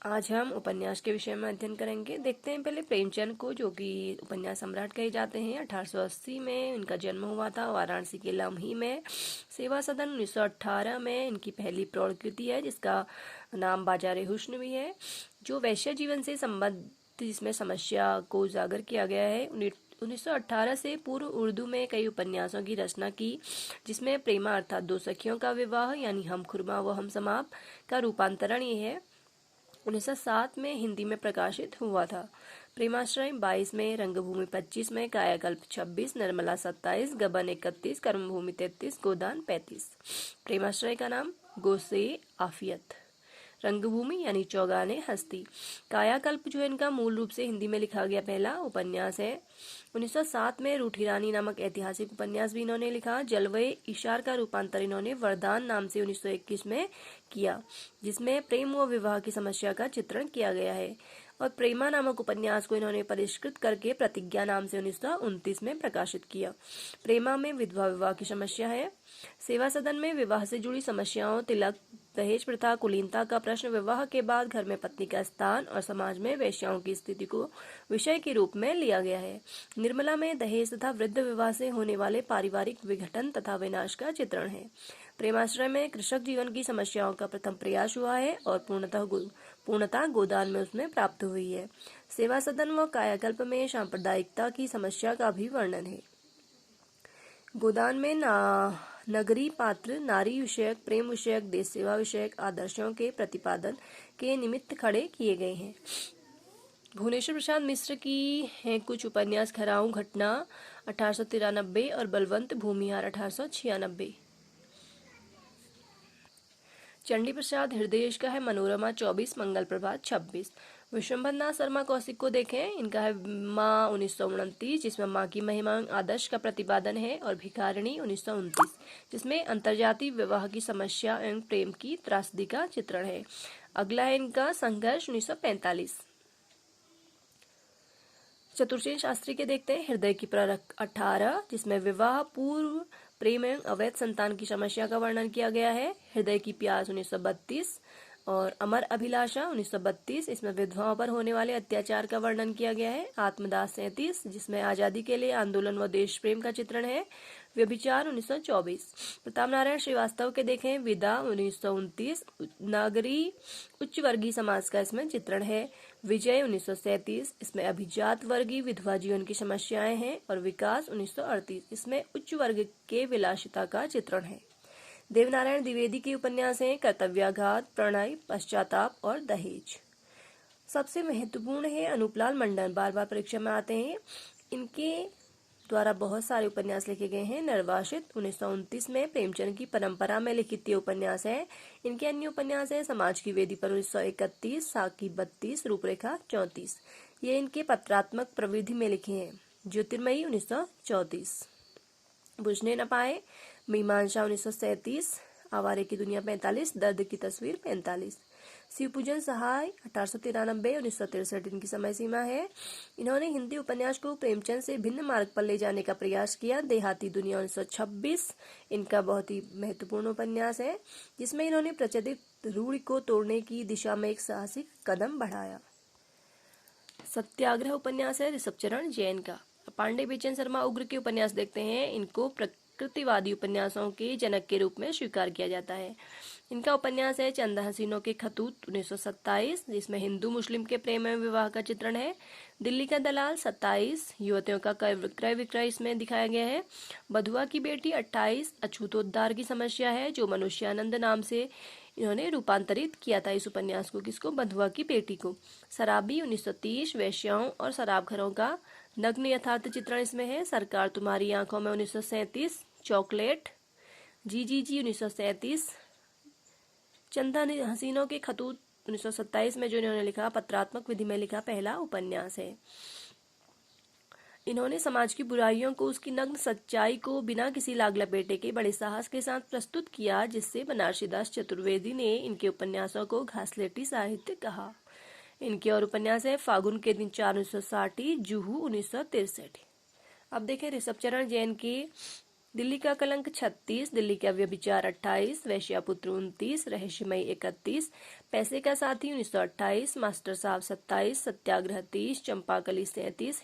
आज हम उपन्यास के विषय में अध्ययन करेंगे। देखते हैं पहले प्रेमचंद को, जो कि उपन्यास सम्राट कहे जाते हैं। 1880 में इनका जन्म हुआ था वाराणसी के लम्ही में। सेवा सदन 1918 में इनकी पहली प्रौढ़ कृति है, जिसका नाम बाजारे हुस्न भी है, जो वैश्य जीवन से संबंधित जिसमें समस्या को उजागर किया गया है। 1918 से पूर्व उर्दू में कई उपन्यासों की रचना की, जिसमें प्रेमा अर्थात दो सखियों का विवाह यानी हम खुरमा व हम समाप का रूपांतरण ये है। 1907 में हिंदी में प्रकाशित हुआ था। प्रेमाश्रय 22 में, रंगभूमि 25 में, कायाकल्प 26, निर्मला 27, गबन 31, कर्मभूमि 33, गोदान 35। प्रेमाश्रय का नाम गोसे आफियत, रंगभूमि यानी चौगाने हस्ती, कायाकल्प जो है इनका मूल रूप से हिंदी में लिखा गया पहला उपन्यास है। 1907 में रूठी रानी नामक ऐतिहासिक उपन्यास भी इन्होंने लिखा। जलवे इशार का रूपांतर इन्होंने वरदान नाम से 1921 में किया, जिसमें प्रेम व विवाह की समस्या का चित्रण किया गया है। और प्रेमा नामक उपन्यास को इन्होंने परिष्कृत करके प्रतिज्ञा नाम से 1929 में प्रकाशित किया। प्रेमा में विधवा विवाह की समस्या है। सेवा सदन में विवाह से जुड़ी समस्याओं, तिलक, दहेज प्रथा, कुलीनता का प्रश्न, विवाह के बाद घर में पत्नी का स्थान और समाज में वेश्याओं की स्थिति को विषय के रूप में लिया गया है। निर्मला में दहेज तथा वृद्ध विवाह से होने वाले पारिवारिक विघटन तथा विनाश का चित्रण है। प्रेमाश्रय में कृषक जीवन की समस्याओं का प्रथम प्रयास हुआ है और पूर्णता गोदान में उसमें प्राप्त हुई है। सेवा सदन व कायाकल्प में सांप्रदायिकता की समस्या का भी वर्णन है। गोदान में नगरी पात्र नारी विषयक, प्रेम विषयक, देश सेवा विषयक आदर्शों के प्रतिपादन के निमित्त खड़े किए गए हैं। भुवनेश्वर प्रसाद मिश्र की हैं कुछ उपन्यास: खराऊ घटना 1893 और बलवंत भूमिहार 1896। चंडी प्रसाद हृदयेश का है मनोरमा 24, मंगल प्रभात 26। विश्वंभरनाथ शर्मा कौशिक को देखें, इनका है माँ 1929, जिसमें माँ की महिमा आदर्श का प्रतिपादन है, और भिखारिणी 1929, जिसमें अंतर्जातीय विवाह की समस्या एवं प्रेम की त्रासदी का चित्रण है। अगला है इनका संघर्ष 1945। चतुर्सेन शास्त्री के देखते हैं, हृदय की परख 18, जिसमें विवाह पूर्व प्रेम एवं अवैध संतान की समस्या का वर्णन किया गया है। हृदय की प्यास 1932 और अमर अभिलाषा 1932, इसमें विधवाओं पर होने वाले अत्याचार का वर्णन किया गया है। आत्मदास 37, जिसमें आजादी के लिए आंदोलन व देश प्रेम का चित्रण है। व्यभिचार 1924। प्रताप नारायण श्रीवास्तव के देखें, विदा 1929, नागरी उच्च वर्गीय समाज का इसमें चित्रण है। विजय 1937, इसमें अभिजात वर्गीय विधवा जीवन की समस्याएं हैं। और विकास 1938, इसमें उच्च वर्ग के विलासिता का चित्रण है। देवनारायण द्विवेदी के उपन्यास हैं कर्तव्याघात, प्रणय, पश्चाताप और दहेज। सबसे महत्वपूर्ण है अनूपलाल मंडन, बार बार परीक्षा में आते हैं। इनके द्वारा बहुत सारे उपन्यास लिखे गए हैं। निर्वासित 1929 में प्रेमचंद की परंपरा में लिखित ये उपन्यास है। इनके अन्य उपन्यास है समाज की वेदी पर 1931, साकी 32, रूपरेखा 34। ये इनके पत्रात्मक प्रविधि में लिखे हैं। ज्योतिर्मयी 1934, बुझने न पाए मीमांसा 1937, आवारे की दुनिया 45, दर्द की तस्वीर 45। शिवपूजन सहाय 1893, 1963 इनकी समय सीमा है। इन्होंने हिंदी उपन्यास को प्रेमचंद से भिन्न मार्ग पर ले जाने का प्रयास किया। देहाती दुनिया 1926 इनका बहुत ही महत्वपूर्ण उपन्यास है, जिसमें इन्होंने प्रचलित रूढ़ि को तोड़ने की दिशा में एक साहसिक कदम बढ़ाया। सत्याग्रह उपन्यास है ऋषभ चरण जैन का। पांडे बेचन शर्मा उग्र के उपन्यास देखते हैं। इनको प्रकृतिवादी उपन्यासों के जनक के रूप में स्वीकार किया जाता है। इनका उपन्यास है चंद हसीनों के खतूत 1927, जिसमें हिंदू मुस्लिम के प्रेम एवं विवाह का चित्रण है। दिल्ली का दलाल 27, युवतियों का क्रय विक्रय इसमें दिखाया गया है। बधुआ की बेटी 28, अछूतोद्धार की समस्या है, जो मनुष्यानंद नाम से इन्होंने रूपांतरित किया था इस उपन्यास को। किसको? बधुआ की बेटी को। शराबी 1930, वेश्याओं और शराब घरों का नग्न यथार्थ चित्रण इसमें है। सरकार तुम्हारी आंखों में 1937, चॉकलेट जी 1937, चंदा हसीनों के खतूत 1927 में जो इन्होंने लिखा, पत्रात्मक विधि में लिखा पहला उपन्यास है। इन्होंने समाज की बुराइयों को, उसकी नग्न सच्चाई को बिना किसी लाग लपेटे के बड़े साहस के साथ प्रस्तुत किया, जिससे बनारसीदास चतुर्वेदी ने इनके उपन्यासों को घासलेटी साहित्य कहा। इनके और उपन्यास है फागुन के दिन 4 1960, जूहू 1963। अब देखें ऋषभ चरण जैन के दिल्ली का कलंक 36, दिल्ली का व्यभिचार 28, वेश्यापुत्र 29, रहस्यमयी 31, पैसे का साथी 1928, मास्टर साहब 27, सत्याग्रह 30, चंपाकली 37,